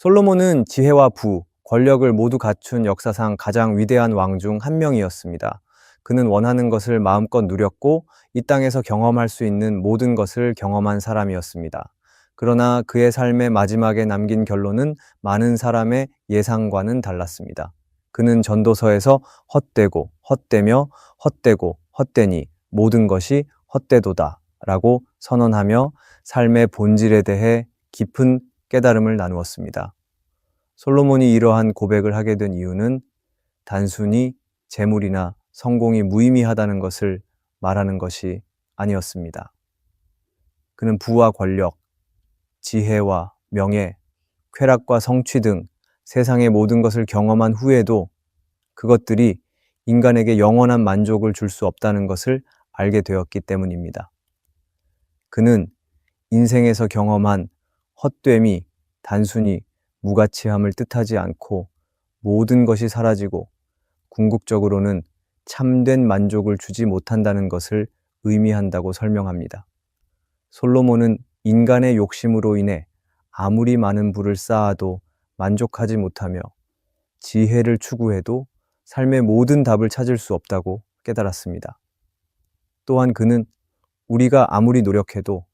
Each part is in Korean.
솔로몬은 지혜와 부, 권력을 모두 갖춘 역사상 가장 위대한 왕 중 한 명이었습니다. 그는 원하는 것을 마음껏 누렸고 이 땅에서 경험할 수 있는 모든 것을 경험한 사람이었습니다. 그러나 그의 삶의 마지막에 남긴 결론은 많은 사람의 예상과는 달랐습니다. 그는 전도서에서 헛되고 헛되며 헛되고 헛되니 모든 것이 헛되도다 라고 선언하며 삶의 본질에 대해 깊은 깨달음을 나누었습니다. 솔로몬이 이러한 고백을 하게 된 이유는 단순히 재물이나 성공이 무의미하다는 것을 말하는 것이 아니었습니다. 그는 부와 권력, 지혜와 명예, 쾌락과 성취 등 세상의 모든 것을 경험한 후에도 그것들이 인간에게 영원한 만족을 줄 수 없다는 것을 알게 되었기 때문입니다. 그는 인생에서 경험한 헛됨이 단순히 무가치함을 뜻하지 않고 모든 것이 사라지고 궁극적으로는 참된 만족을 주지 못한다는 것을 의미한다고 설명합니다. 솔로몬은 인간의 욕심으로 인해 아무리 많은 부를 쌓아도 만족하지 못하며 지혜를 추구해도 삶의 모든 답을 찾을 수 없다고 깨달았습니다. 또한 그는 우리가 아무리 노력해도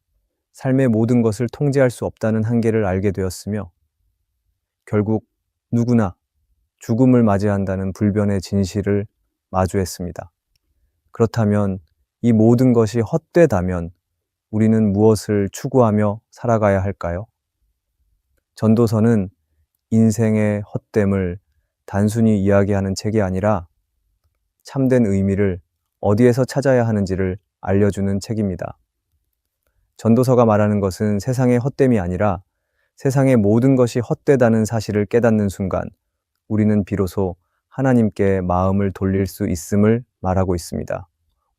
삶의 모든 것을 통제할 수 없다는 한계를 알게 되었으며 결국 누구나 죽음을 맞이한다는 불변의 진실을 마주했습니다. 그렇다면 이 모든 것이 헛되다면 우리는 무엇을 추구하며 살아가야 할까요? 전도서는 인생의 헛됨을 단순히 이야기하는 책이 아니라 참된 의미를 어디에서 찾아야 하는지를 알려주는 책입니다. 전도서가 말하는 것은 세상의 헛됨이 아니라 세상의 모든 것이 헛되다는 사실을 깨닫는 순간 우리는 비로소 하나님께 마음을 돌릴 수 있음을 말하고 있습니다.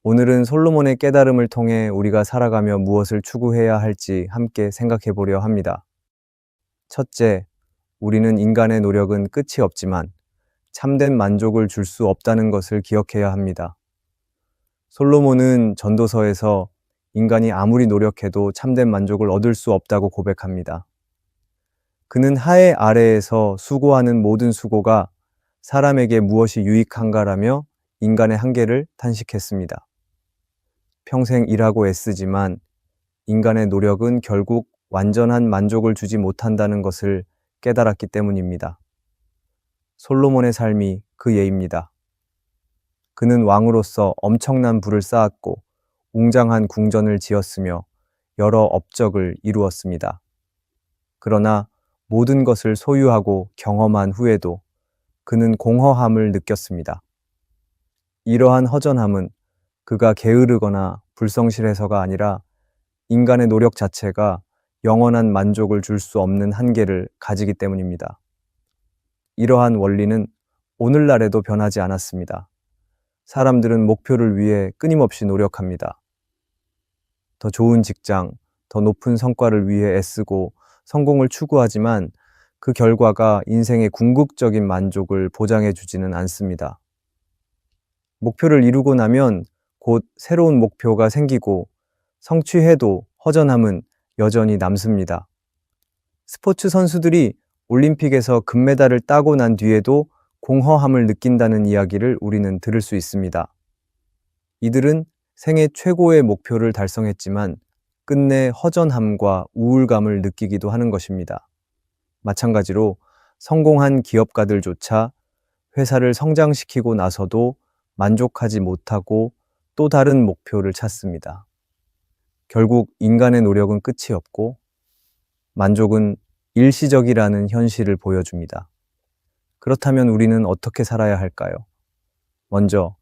오늘은 솔로몬의 깨달음을 통해 우리가 살아가며 무엇을 추구해야 할지 함께 생각해 보려 합니다. 첫째, 우리는 인간의 노력은 끝이 없지만 참된 만족을 줄 수 없다는 것을 기억해야 합니다. 솔로몬은 전도서에서 인간이 아무리 노력해도 참된 만족을 얻을 수 없다고 고백합니다. 그는 하해 아래에서 수고하는 모든 수고가 사람에게 무엇이 유익한가라며 인간의 한계를 탄식했습니다. 평생 일하고 애쓰지만 인간의 노력은 결국 완전한 만족을 주지 못한다는 것을 깨달았기 때문입니다. 솔로몬의 삶이 그 예입니다. 그는 왕으로서 엄청난 부를 쌓았고 웅장한 궁전을 지었으며 여러 업적을 이루었습니다. 그러나 모든 것을 소유하고 경험한 후에도 그는 공허함을 느꼈습니다. 이러한 허전함은 그가 게으르거나 불성실해서가 아니라 인간의 노력 자체가 영원한 만족을 줄 수 없는 한계를 가지기 때문입니다. 이러한 원리는 오늘날에도 변하지 않았습니다. 사람들은 목표를 위해 끊임없이 노력합니다. 더 좋은 직장, 더 높은 성과를 위해 애쓰고 성공을 추구하지만 그 결과가 인생의 궁극적인 만족을 보장해 주지는 않습니다. 목표를 이루고 나면 곧 새로운 목표가 생기고 성취해도 허전함은 여전히 남습니다. 스포츠 선수들이 올림픽에서 금메달을 따고 난 뒤에도 공허함을 느낀다는 이야기를 우리는 들을 수 있습니다. 이들은 생애 최고의 목표를 달성했지만 끝내 허전함과 우울감을 느끼기도 하는 것입니다. 마찬가지로 성공한 기업가들조차 회사를 성장시키고 나서도 만족하지 못하고 또 다른 목표를 찾습니다. 결국 인간의 노력은 끝이 없고 만족은 일시적이라는 현실을 보여줍니다. 그렇다면 우리는 어떻게 살아야 할까요? 먼저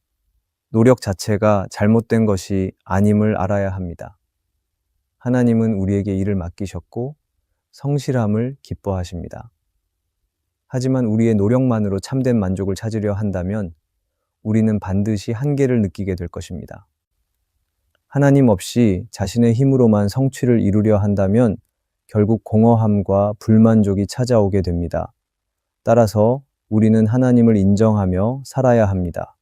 노력 자체가 잘못된 것이 아님을 알아야 합니다. 하나님은 우리에게 일을 맡기셨고 성실함을 기뻐하십니다. 하지만 우리의 노력만으로 참된 만족을 찾으려 한다면 우리는 반드시 한계를 느끼게 될 것입니다. 하나님 없이 자신의 힘으로만 성취를 이루려 한다면 결국 공허함과 불만족이 찾아오게 됩니다. 따라서 우리는 하나님을 인정하며 살아야 합니다.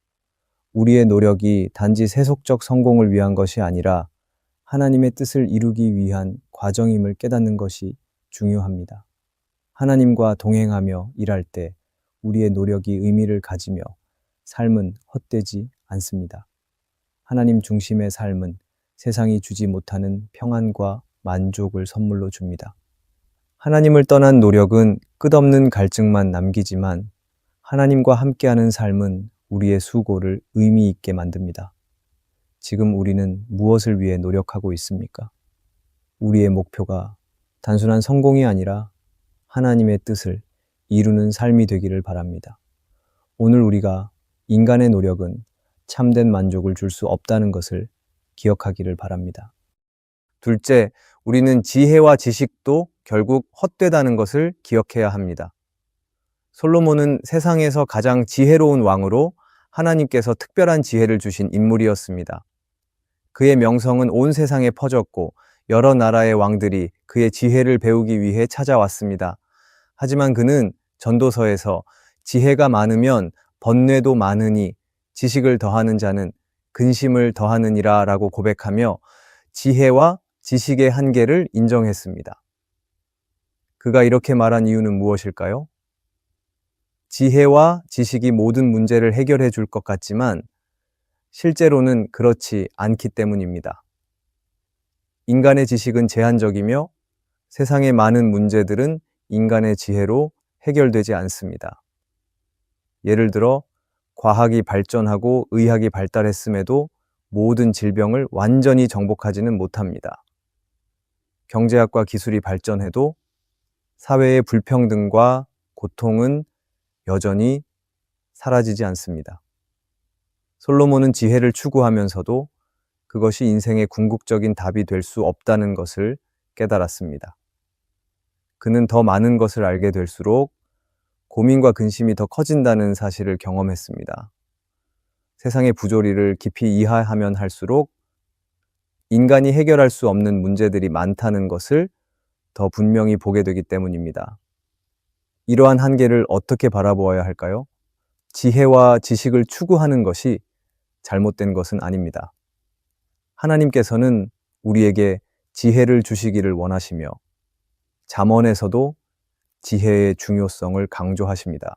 우리의 노력이 단지 세속적 성공을 위한 것이 아니라 하나님의 뜻을 이루기 위한 과정임을 깨닫는 것이 중요합니다. 하나님과 동행하며 일할 때 우리의 노력이 의미를 가지며 삶은 헛되지 않습니다. 하나님 중심의 삶은 세상이 주지 못하는 평안과 만족을 선물로 줍니다. 하나님을 떠난 노력은 끝없는 갈증만 남기지만 하나님과 함께하는 삶은 우리의 수고를 의미 있게 만듭니다. 지금 우리는 무엇을 위해 노력하고 있습니까? 우리의 목표가 단순한 성공이 아니라 하나님의 뜻을 이루는 삶이 되기를 바랍니다. 오늘 우리가 인간의 노력은 참된 만족을 줄 수 없다는 것을 기억하기를 바랍니다. 둘째, 우리는 지혜와 지식도 결국 헛되다는 것을 기억해야 합니다. 솔로몬은 세상에서 가장 지혜로운 왕으로 하나님께서 특별한 지혜를 주신 인물이었습니다. 그의 명성은 온 세상에 퍼졌고 여러 나라의 왕들이 그의 지혜를 배우기 위해 찾아왔습니다. 하지만 그는 전도서에서 지혜가 많으면 번뇌도 많으니 지식을 더하는 자는 근심을 더하느니라 라고 고백하며 지혜와 지식의 한계를 인정했습니다. 그가 이렇게 말한 이유는 무엇일까요? 지혜와 지식이 모든 문제를 해결해 줄 것 같지만 실제로는 그렇지 않기 때문입니다. 인간의 지식은 제한적이며 세상의 많은 문제들은 인간의 지혜로 해결되지 않습니다. 예를 들어 과학이 발전하고 의학이 발달했음에도 모든 질병을 완전히 정복하지는 못합니다. 경제학과 기술이 발전해도 사회의 불평등과 고통은 여전히 사라지지 않습니다. 솔로몬은 지혜를 추구하면서도 그것이 인생의 궁극적인 답이 될 수 없다는 것을 깨달았습니다. 그는 더 많은 것을 알게 될수록 고민과 근심이 더 커진다는 사실을 경험했습니다. 세상의 부조리를 깊이 이해하면 할수록 인간이 해결할 수 없는 문제들이 많다는 것을 더 분명히 보게 되기 때문입니다. 이러한 한계를 어떻게 바라보아야 할까요? 지혜와 지식을 추구하는 것이 잘못된 것은 아닙니다. 하나님께서는 우리에게 지혜를 주시기를 원하시며 잠언에서도 지혜의 중요성을 강조하십니다.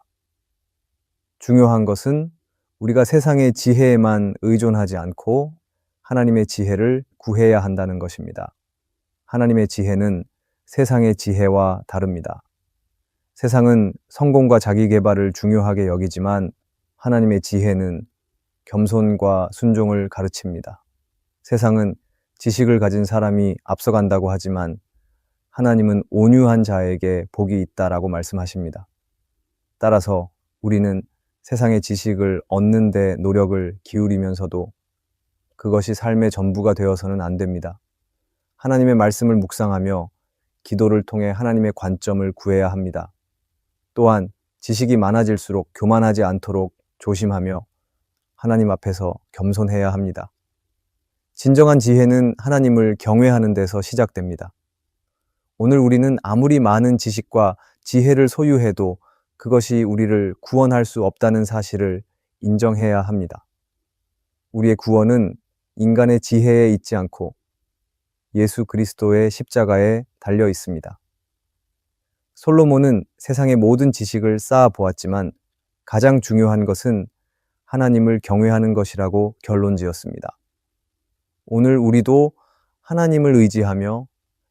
중요한 것은 우리가 세상의 지혜에만 의존하지 않고 하나님의 지혜를 구해야 한다는 것입니다. 하나님의 지혜는 세상의 지혜와 다릅니다. 세상은 성공과 자기 개발을 중요하게 여기지만 하나님의 지혜는 겸손과 순종을 가르칩니다. 세상은 지식을 가진 사람이 앞서간다고 하지만 하나님은 온유한 자에게 복이 있다라고 말씀하십니다. 따라서 우리는 세상의 지식을 얻는 데 노력을 기울이면서도 그것이 삶의 전부가 되어서는 안 됩니다. 하나님의 말씀을 묵상하며 기도를 통해 하나님의 관점을 구해야 합니다. 또한 지식이 많아질수록 교만하지 않도록 조심하며 하나님 앞에서 겸손해야 합니다. 진정한 지혜는 하나님을 경외하는 데서 시작됩니다. 오늘 우리는 아무리 많은 지식과 지혜를 소유해도 그것이 우리를 구원할 수 없다는 사실을 인정해야 합니다. 우리의 구원은 인간의 지혜에 있지 않고 예수 그리스도의 십자가에 달려 있습니다. 솔로몬은 세상의 모든 지식을 쌓아 보았지만 가장 중요한 것은 하나님을 경외하는 것이라고 결론 지었습니다. 오늘 우리도 하나님을 의지하며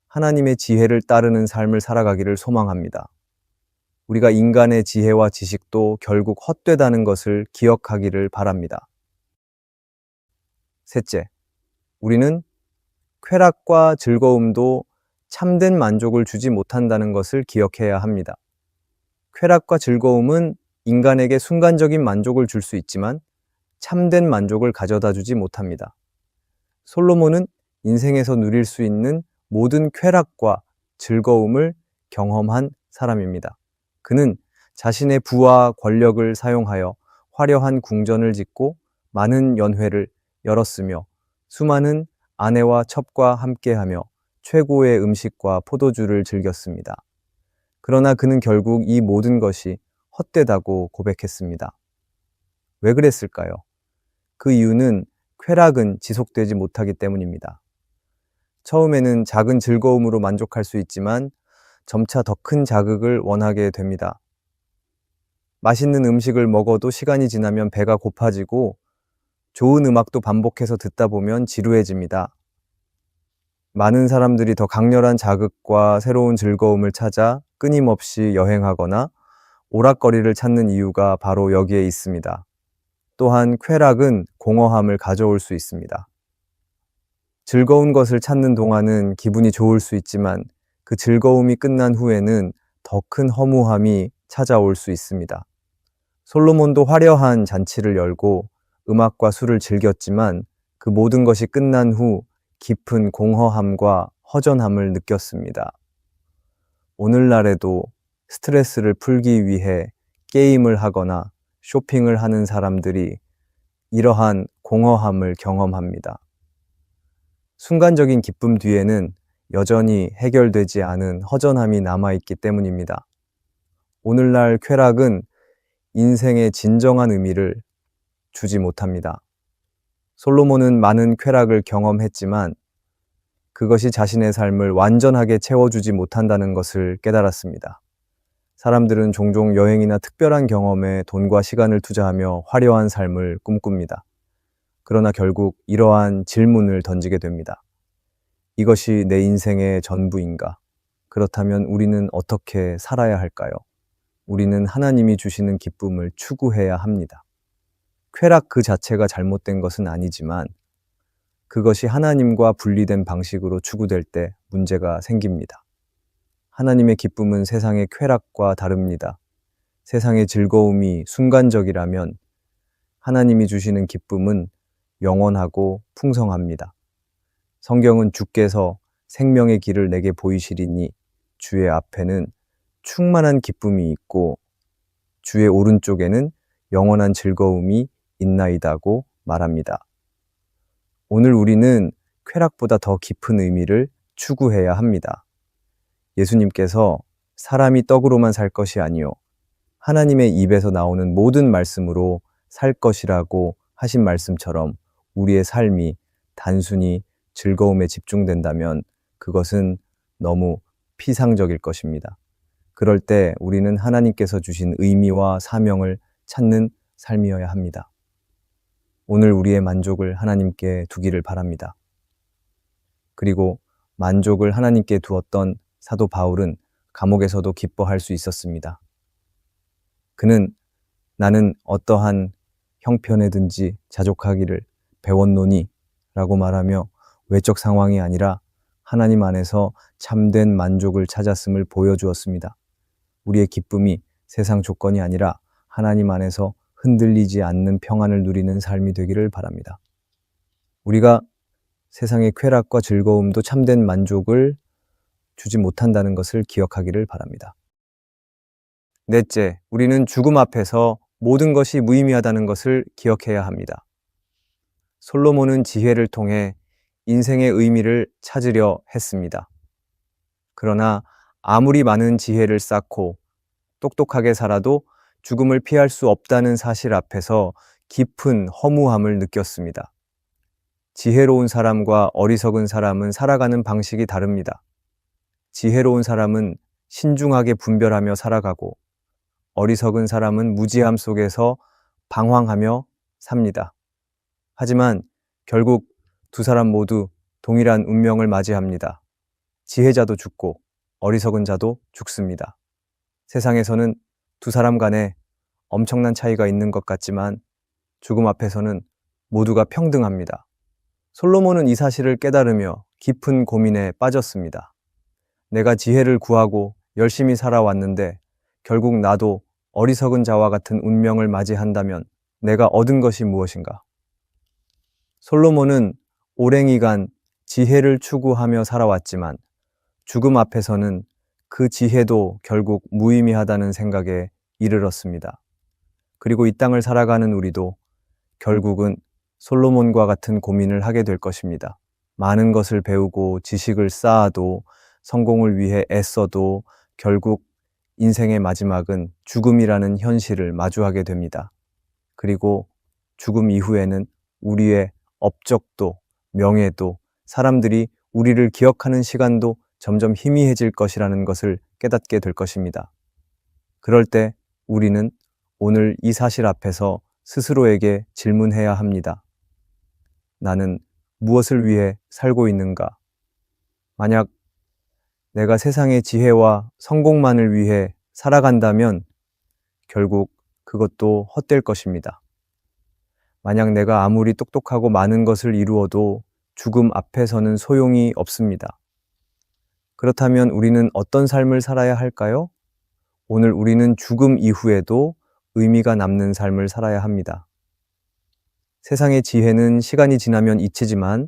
하나님의 지혜를 따르는 삶을 살아가기를 소망합니다. 우리가 인간의 지혜와 지식도 결국 헛되다는 것을 기억하기를 바랍니다. 셋째, 우리는 쾌락과 즐거움도 참된 만족을 주지 못한다는 것을 기억해야 합니다. 쾌락과 즐거움은 인간에게 순간적인 만족을 줄 수 있지만 참된 만족을 가져다 주지 못합니다. 솔로몬은 인생에서 누릴 수 있는 모든 쾌락과 즐거움을 경험한 사람입니다. 그는 자신의 부와 권력을 사용하여 화려한 궁전을 짓고 많은 연회를 열었으며 수많은 아내와 첩과 함께하며 최고의 음식과 포도주를 즐겼습니다. 그러나 그는 결국 이 모든 것이 헛되다고 고백했습니다. 왜 그랬을까요? 그 이유는 쾌락은 지속되지 못하기 때문입니다. 처음에는 작은 즐거움으로 만족할 수 있지만 점차 더 큰 자극을 원하게 됩니다. 맛있는 음식을 먹어도 시간이 지나면 배가 고파지고 좋은 음악도 반복해서 듣다 보면 지루해집니다. 많은 사람들이 더 강렬한 자극과 새로운 즐거움을 찾아 끊임없이 여행하거나 오락거리를 찾는 이유가 바로 여기에 있습니다. 또한 쾌락은 공허함을 가져올 수 있습니다. 즐거운 것을 찾는 동안은 기분이 좋을 수 있지만 그 즐거움이 끝난 후에는 더 큰 허무함이 찾아올 수 있습니다. 솔로몬도 화려한 잔치를 열고 음악과 술을 즐겼지만 그 모든 것이 끝난 후 깊은 공허함과 허전함을 느꼈습니다. 오늘날에도 스트레스를 풀기 위해 게임을 하거나 쇼핑을 하는 사람들이 이러한 공허함을 경험합니다. 순간적인 기쁨 뒤에는 여전히 해결되지 않은 허전함이 남아있기 때문입니다. 오늘날 쾌락은 인생의 진정한 의미를 주지 못합니다. 솔로몬은 많은 쾌락을 경험했지만 그것이 자신의 삶을 완전하게 채워주지 못한다는 것을 깨달았습니다. 사람들은 종종 여행이나 특별한 경험에 돈과 시간을 투자하며 화려한 삶을 꿈꿉니다. 그러나 결국 이러한 질문을 던지게 됩니다. 이것이 내 인생의 전부인가? 그렇다면 우리는 어떻게 살아야 할까요? 우리는 하나님이 주시는 기쁨을 추구해야 합니다. 쾌락 그 자체가 잘못된 것은 아니지만 그것이 하나님과 분리된 방식으로 추구될 때 문제가 생깁니다. 하나님의 기쁨은 세상의 쾌락과 다릅니다. 세상의 즐거움이 순간적이라면 하나님이 주시는 기쁨은 영원하고 풍성합니다. 성경은 주께서 생명의 길을 내게 보이시리니 주의 앞에는 충만한 기쁨이 있고 주의 오른쪽에는 영원한 즐거움이 있나이다고 말합니다. 오늘 우리는 쾌락보다 더 깊은 의미를 추구해야 합니다. 예수님께서 사람이 떡으로만 살 것이 아니요 하나님의 입에서 나오는 모든 말씀으로 살 것이라고 하신 말씀처럼 우리의 삶이 단순히 즐거움에 집중된다면 그것은 너무 피상적일 것입니다. 그럴 때 우리는 하나님께서 주신 의미와 사명을 찾는 삶이어야 합니다. 오늘 우리의 만족을 하나님께 두기를 바랍니다. 그리고 만족을 하나님께 두었던 사도 바울은 감옥에서도 기뻐할 수 있었습니다. 그는 나는 어떠한 형편에든지 자족하기를 배웠노니 라고 말하며 외적 상황이 아니라 하나님 안에서 참된 만족을 찾았음을 보여주었습니다. 우리의 기쁨이 세상 조건이 아니라 하나님 안에서 흔들리지 않는 평안을 누리는 삶이 되기를 바랍니다. 우리가 세상의 쾌락과 즐거움도 참된 만족을 주지 못한다는 것을 기억하기를 바랍니다. 넷째, 우리는 죽음 앞에서 모든 것이 무의미하다는 것을 기억해야 합니다. 솔로몬은 지혜를 통해 인생의 의미를 찾으려 했습니다. 그러나 아무리 많은 지혜를 쌓고 똑똑하게 살아도 죽음을 피할 수 없다는 사실 앞에서 깊은 허무함을 느꼈습니다. 지혜로운 사람과 어리석은 사람은 살아가는 방식이 다릅니다. 지혜로운 사람은 신중하게 분별하며 살아가고 어리석은 사람은 무지함 속에서 방황하며 삽니다. 하지만 결국 두 사람 모두 동일한 운명을 맞이합니다. 지혜자도 죽고 어리석은 자도 죽습니다. 세상에서는 두 사람 간에 엄청난 차이가 있는 것 같지만 죽음 앞에서는 모두가 평등합니다. 솔로몬은 이 사실을 깨달으며 깊은 고민에 빠졌습니다. 내가 지혜를 구하고 열심히 살아왔는데 결국 나도 어리석은 자와 같은 운명을 맞이한다면 내가 얻은 것이 무엇인가? 솔로몬은 오랜 기간 지혜를 추구하며 살아왔지만 죽음 앞에서는 그 지혜도 결국 무의미하다는 생각에 이르렀습니다. 그리고 이 땅을 살아가는 우리도 결국은 솔로몬과 같은 고민을 하게 될 것입니다. 많은 것을 배우고 지식을 쌓아도 성공을 위해 애써도 결국 인생의 마지막은 죽음이라는 현실을 마주하게 됩니다. 그리고 죽음 이후에는 우리의 업적도 명예도 사람들이 우리를 기억하는 시간도 점점 희미해질 것이라는 것을 깨닫게 될 것입니다. 그럴 때 우리는 오늘 이 사실 앞에서 스스로에게 질문해야 합니다. 나는 무엇을 위해 살고 있는가? 만약 내가 세상의 지혜와 성공만을 위해 살아간다면 결국 그것도 헛될 것입니다. 만약 내가 아무리 똑똑하고 많은 것을 이루어도 죽음 앞에서는 소용이 없습니다. 그렇다면 우리는 어떤 삶을 살아야 할까요? 오늘 우리는 죽음 이후에도 의미가 남는 삶을 살아야 합니다. 세상의 지혜는 시간이 지나면 잊히지만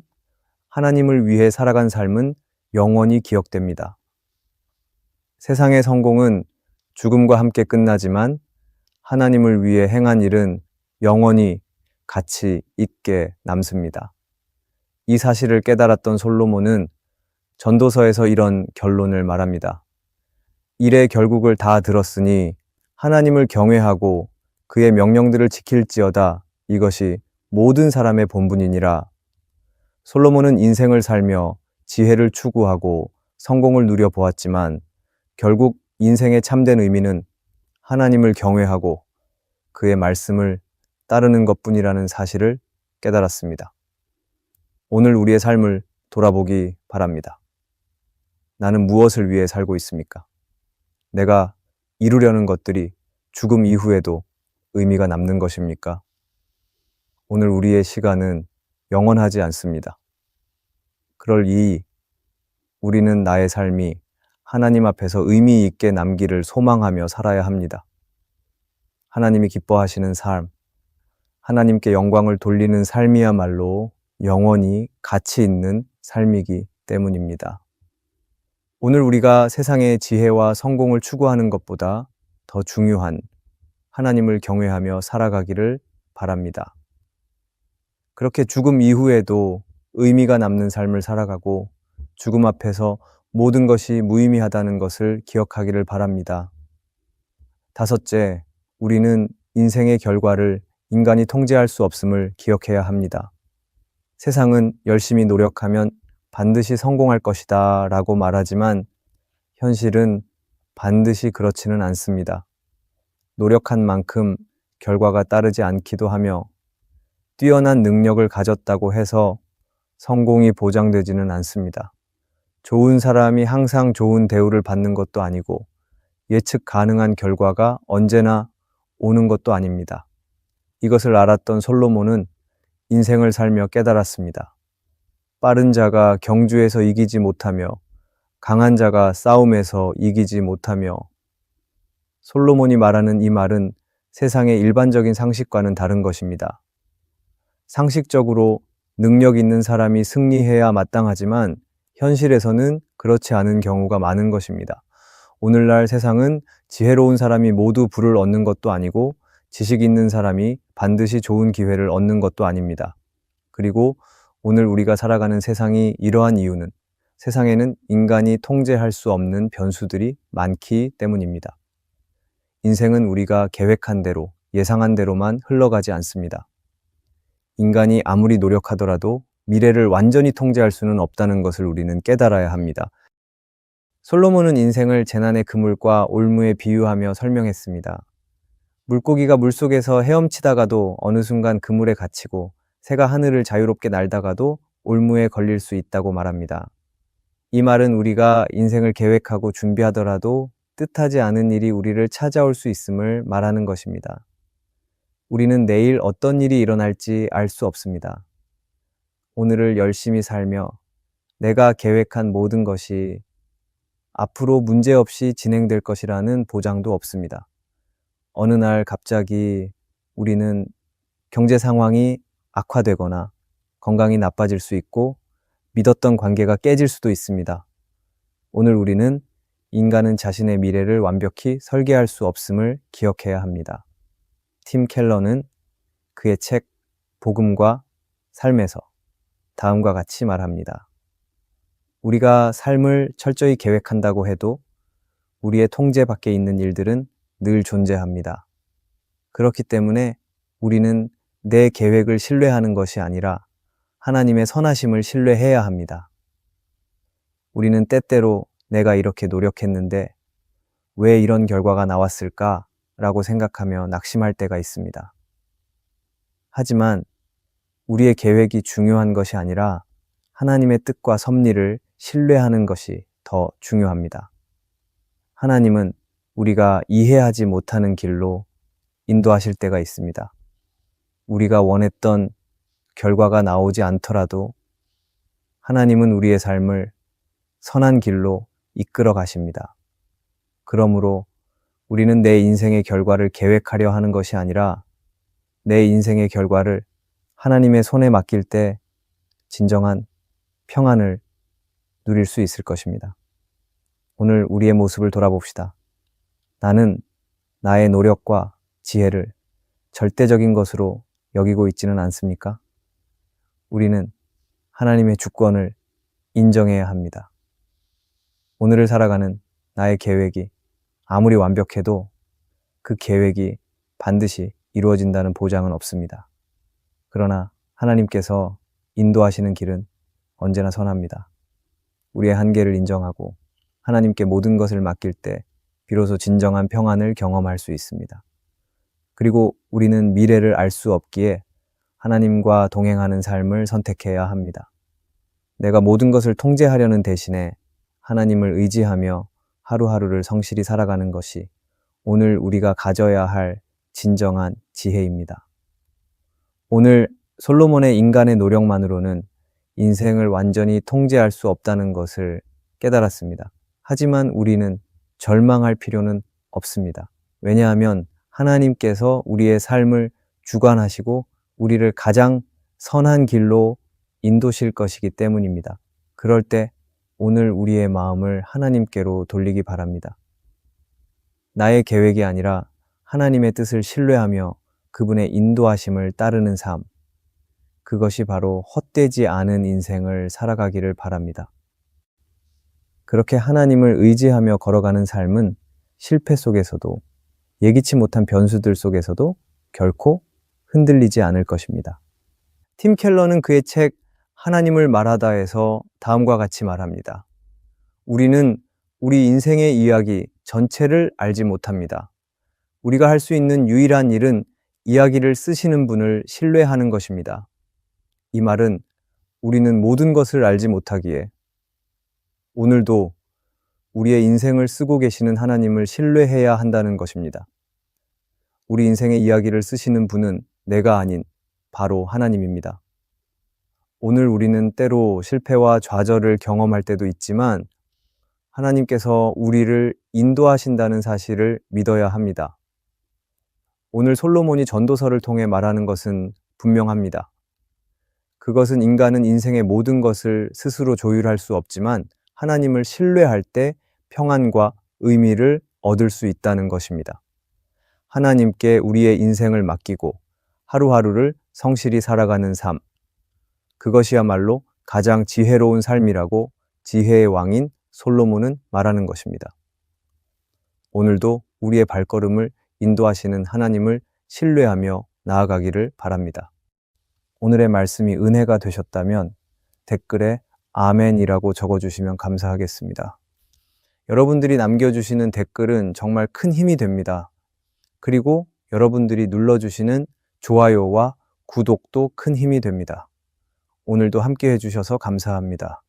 하나님을 위해 살아간 삶은 영원히 기억됩니다. 세상의 성공은 죽음과 함께 끝나지만 하나님을 위해 행한 일은 영원히 가치 있게 남습니다. 이 사실을 깨달았던 솔로몬은 전도서에서 이런 결론을 말합니다. 일의 결국을 다 들었으니 하나님을 경외하고 그의 명령들을 지킬지어다. 이것이 모든 사람의 본분이니라. 솔로몬은 인생을 살며 지혜를 추구하고 성공을 누려보았지만 결국 인생의 참된 의미는 하나님을 경외하고 그의 말씀을 따르는 것뿐이라는 사실을 깨달았습니다. 오늘 우리의 삶을 돌아보기 바랍니다. 나는 무엇을 위해 살고 있습니까? 내가 이루려는 것들이 죽음 이후에도 의미가 남는 것입니까? 오늘 우리의 시간은 영원하지 않습니다. 그럴이 우리는 나의 삶이 하나님 앞에서 의미 있게 남기를 소망하며 살아야 합니다. 하나님이 기뻐하시는 삶, 하나님께 영광을 돌리는 삶이야말로 영원히 가치 있는 삶이기 때문입니다. 오늘 우리가 세상의 지혜와 성공을 추구하는 것보다 더 중요한 하나님을 경외하며 살아가기를 바랍니다. 그렇게 죽음 이후에도 의미가 남는 삶을 살아가고 죽음 앞에서 모든 것이 무의미하다는 것을 기억하기를 바랍니다. 다섯째, 우리는 인생의 결과를 인간이 통제할 수 없음을 기억해야 합니다. 세상은 열심히 노력하면 반드시 성공할 것이다 라고 말하지만 현실은 반드시 그렇지는 않습니다. 노력한 만큼 결과가 따르지 않기도 하며 뛰어난 능력을 가졌다고 해서 성공이 보장되지는 않습니다. 좋은 사람이 항상 좋은 대우를 받는 것도 아니고 예측 가능한 결과가 언제나 오는 것도 아닙니다. 이것을 알았던 솔로몬은 인생을 살며 깨달았습니다. 빠른 자가 경주에서 이기지 못하며 강한 자가 싸움에서 이기지 못하며 솔로몬이 말하는 이 말은 세상의 일반적인 상식과는 다른 것입니다. 상식적으로 능력 있는 사람이 승리해야 마땅하지만 현실에서는 그렇지 않은 경우가 많은 것입니다. 오늘날 세상은 지혜로운 사람이 모두 부를 얻는 것도 아니고 지식 있는 사람이 반드시 좋은 기회를 얻는 것도 아닙니다. 그리고 오늘 우리가 살아가는 세상이 이러한 이유는 세상에는 인간이 통제할 수 없는 변수들이 많기 때문입니다. 인생은 우리가 계획한 대로, 예상한 대로만 흘러가지 않습니다. 인간이 아무리 노력하더라도 미래를 완전히 통제할 수는 없다는 것을 우리는 깨달아야 합니다. 솔로몬은 인생을 재난의 그물과 올무에 비유하며 설명했습니다. 물고기가 물속에서 헤엄치다가도 어느 순간 그물에 갇히고 새가 하늘을 자유롭게 날다가도 올무에 걸릴 수 있다고 말합니다. 이 말은 우리가 인생을 계획하고 준비하더라도 뜻하지 않은 일이 우리를 찾아올 수 있음을 말하는 것입니다. 우리는 내일 어떤 일이 일어날지 알 수 없습니다. 오늘을 열심히 살며 내가 계획한 모든 것이 앞으로 문제없이 진행될 것이라는 보장도 없습니다. 어느 날 갑자기 우리는 경제 상황이 악화되거나 건강이 나빠질 수 있고 믿었던 관계가 깨질 수도 있습니다. 오늘 우리는 인간은 자신의 미래를 완벽히 설계할 수 없음을 기억해야 합니다. 팀 켈러는 그의 책 복음과 삶에서 다음과 같이 말합니다. 우리가 삶을 철저히 계획한다고 해도 우리의 통제 밖에 있는 일들은 늘 존재합니다. 그렇기 때문에 우리는 내 계획을 신뢰하는 것이 아니라 하나님의 선하심을 신뢰해야 합니다. 우리는 때때로 내가 이렇게 노력했는데 왜 이런 결과가 나왔을까? 라고 생각하며 낙심할 때가 있습니다. 하지만 우리의 계획이 중요한 것이 아니라 하나님의 뜻과 섭리를 신뢰하는 것이 더 중요합니다. 하나님은 우리가 이해하지 못하는 길로 인도하실 때가 있습니다. 우리가 원했던 결과가 나오지 않더라도 하나님은 우리의 삶을 선한 길로 이끌어 가십니다. 그러므로 우리는 내 인생의 결과를 계획하려 하는 것이 아니라 내 인생의 결과를 하나님의 손에 맡길 때 진정한 평안을 누릴 수 있을 것입니다. 오늘 우리의 모습을 돌아봅시다. 나는 나의 노력과 지혜를 절대적인 것으로 여기고 있지는 않습니까? 우리는 하나님의 주권을 인정해야 합니다. 오늘을 살아가는 나의 계획이 아무리 완벽해도 그 계획이 반드시 이루어진다는 보장은 없습니다. 그러나 하나님께서 인도하시는 길은 언제나 선합니다. 우리의 한계를 인정하고 하나님께 모든 것을 맡길 때 비로소 진정한 평안을 경험할 수 있습니다. 그리고 우리는 미래를 알 수 없기에 하나님과 동행하는 삶을 선택해야 합니다. 내가 모든 것을 통제하려는 대신에 하나님을 의지하며 하루하루를 성실히 살아가는 것이 오늘 우리가 가져야 할 진정한 지혜입니다. 오늘 솔로몬의 인간의 노력만으로는 인생을 완전히 통제할 수 없다는 것을 깨달았습니다. 하지만 우리는 절망할 필요는 없습니다. 왜냐하면 하나님께서 우리의 삶을 주관하시고 우리를 가장 선한 길로 인도실 것이기 때문입니다. 그럴 때 오늘 우리의 마음을 하나님께로 돌리기 바랍니다. 나의 계획이 아니라 하나님의 뜻을 신뢰하며 그분의 인도하심을 따르는 삶, 그것이 바로 헛되지 않은 인생을 살아가기를 바랍니다. 그렇게 하나님을 의지하며 걸어가는 삶은 실패 속에서도 예기치 못한 변수들 속에서도 결코 흔들리지 않을 것입니다. 팀 켈러는 그의 책 하나님을 말하다에서 다음과 같이 말합니다. 우리는 우리 인생의 이야기 전체를 알지 못합니다. 우리가 할 수 있는 유일한 일은 이야기를 쓰시는 분을 신뢰하는 것입니다. 이 말은 우리는 모든 것을 알지 못하기에 오늘도 우리의 인생을 쓰고 계시는 하나님을 신뢰해야 한다는 것입니다. 우리 인생의 이야기를 쓰시는 분은 내가 아닌 바로 하나님입니다. 오늘 우리는 때로 실패와 좌절을 경험할 때도 있지만 하나님께서 우리를 인도하신다는 사실을 믿어야 합니다. 오늘 솔로몬이 전도서를 통해 말하는 것은 분명합니다. 그것은 인간은 인생의 모든 것을 스스로 조율할 수 없지만 하나님을 신뢰할 때 평안과 의미를 얻을 수 있다는 것입니다. 하나님께 우리의 인생을 맡기고 하루하루를 성실히 살아가는 삶, 그것이야말로 가장 지혜로운 삶이라고 지혜의 왕인 솔로몬은 말하는 것입니다. 오늘도 우리의 발걸음을 인도하시는 하나님을 신뢰하며 나아가기를 바랍니다. 오늘의 말씀이 은혜가 되셨다면 댓글에 아멘이라고 적어주시면 감사하겠습니다. 여러분들이 남겨주시는 댓글은 정말 큰 힘이 됩니다. 그리고 여러분들이 눌러주시는 좋아요와 구독도 큰 힘이 됩니다. 오늘도 함께 해주셔서 감사합니다.